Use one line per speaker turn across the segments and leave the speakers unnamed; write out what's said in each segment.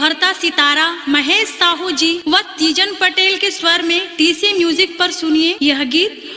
उभरता सितारा महेश साहू जी व तीजन पटेल के स्वर में टीसी म्यूजिक पर सुनिए यह गीत।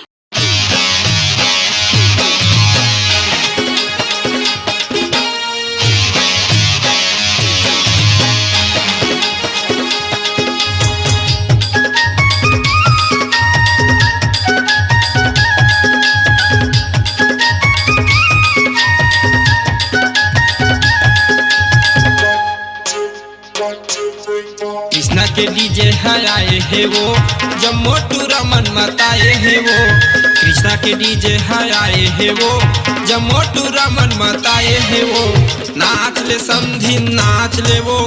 कृष्णा के डीजे है आए है वो, जब मोटू रमन मताए है वो। कृष्णा के डीजे है आए है वो, जब मोटू रमन मताए है वो। नाच ले समधी नाच ले वो,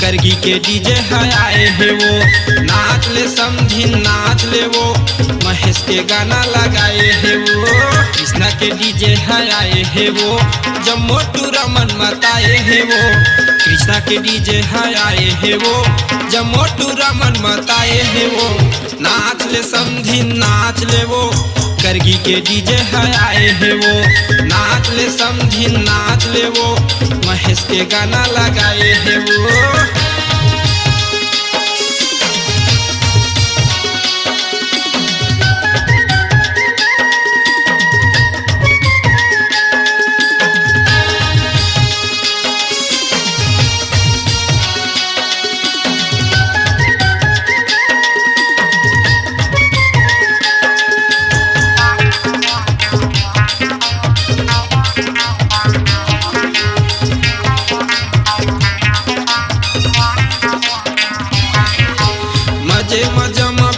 करगी के डीजे है आए है वो। नाच ले समधी नाच ले वो, महेश के गाना लगाए है वो। कृष्णा के डीजे है आए है वो, जब मोटू रमन मताए है वो। कृष्णा के डीजे है आए है वो, जब मोटू रमन मताए है वो। नाच ले समधी नाच ले वो, करगी के डीजे है आए है वो। नाच ले समधी नाच ले वो, महेश के गाना लगाए है वो।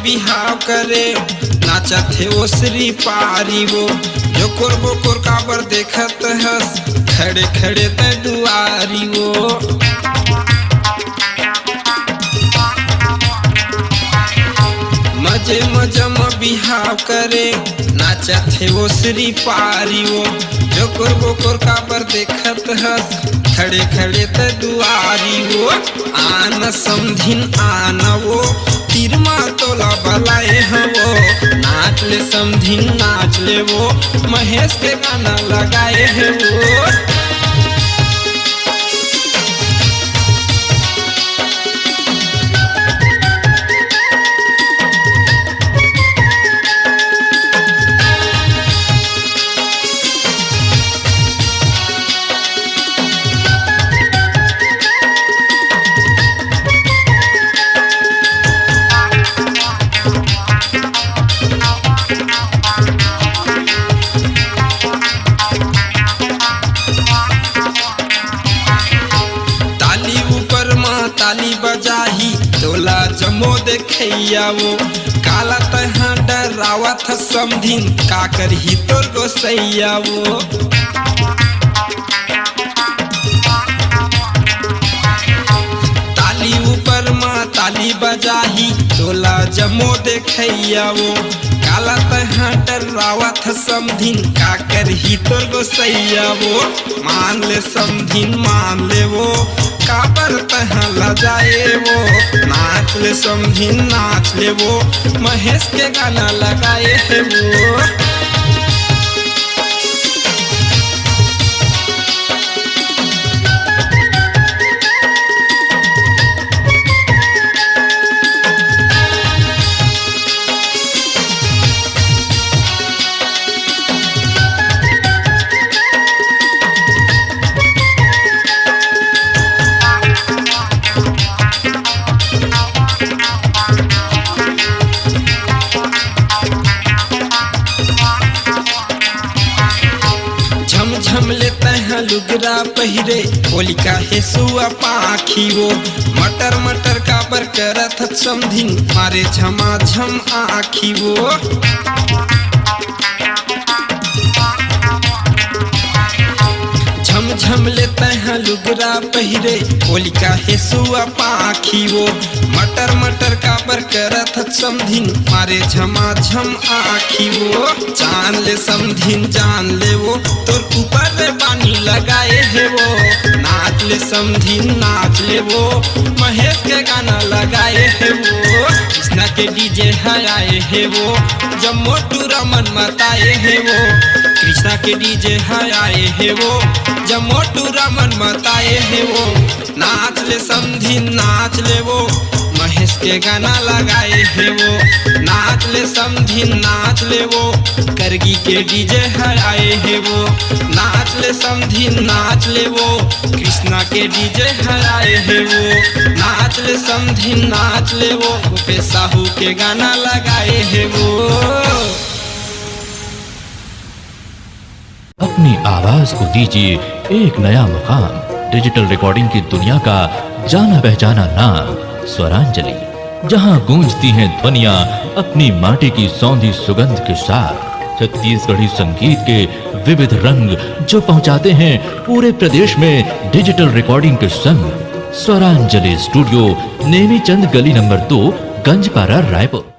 बिहाव करे नाचत है वो श्री पारी वो। जोकोर बोकोर काबर देखत हस, खड़े खड़े ते दुआरी वो। मजे मजम बिहाव करे नाचत है वो श्री पारी वो। जोकोर बोकोर काबर देखत हस, खड़े खड़े ते दुआरी वो। आन समधिन आना वो, तिरमा तोला बलाए हैं वो। नाच ले समधी नाच ले वो, महेश के गाना लगाए हैं वो। ताली बजाही तोला जमो देखैया वो। काला तहाँ डरावत समधिन, का करही तोर गोसैया वो। ताली ऊपर माँ ताली बजाही तोला जमो देखैया वो। काला तहाँ डरावत समधिन, का करही तोर गोसैया वो। मान ले समधिन मान ले वो, काबर तहाँ लजाए वो। नाच ले समधी नाच ले वो, महेश के गाना लगाए है वो। झम लेते हैं लुगरा पहिरे, होलिका हे सुआ पाखी वो। मटर मटर का बर करत समधिन, मारे झमा झम आखी वो। झम झम लेते हैं लुगरा पहिरे, होलिका हे सुआ पाखी वो। मटर मटर का बर करत समधिन, मारे झमा झम आखी वो। जान ले समधिन जान ले वो, तोर ऊपर पानी लगाए है वो। नाच ले समधिन नाच ले वो, महेश के गाना लगाए है वो। कृष्णा के डीजे है आए है वो, जब मोटू रमन मताए है वो। कृष्णा के डीजे है आए है वो, जब मोटू रमन मताए है वो, नाच ले समधी नाच ले वो, महेश के गाना लगाए है वो, नाच ले समधी नाच ले वो, करगी के डीजे है आए है वो, नाच ले समधी नाच ले वो, कृष्णा के डीजे है आए है वो, नाच ले समधी नाच ले वो, भूपेश साहू के गाना लगाए है वो।
अपनी आवाज को दीजिए एक नया मुकाम, डिजिटल रिकॉर्डिंग की दुनिया का जाना पहचाना नाम स्वरांजलि, जहां गूंजती हैं ध्वनियां अपनी माटी की सौंधी सुगंध के साथ, छत्तीसगढ़ी संगीत के विविध रंग जो पहुंचाते हैं पूरे प्रदेश में डिजिटल रिकॉर्डिंग के संग। स्वरांजलि स्टूडियो, नेमीचंद गली नंबर 2, गंजपारा, रायपुर।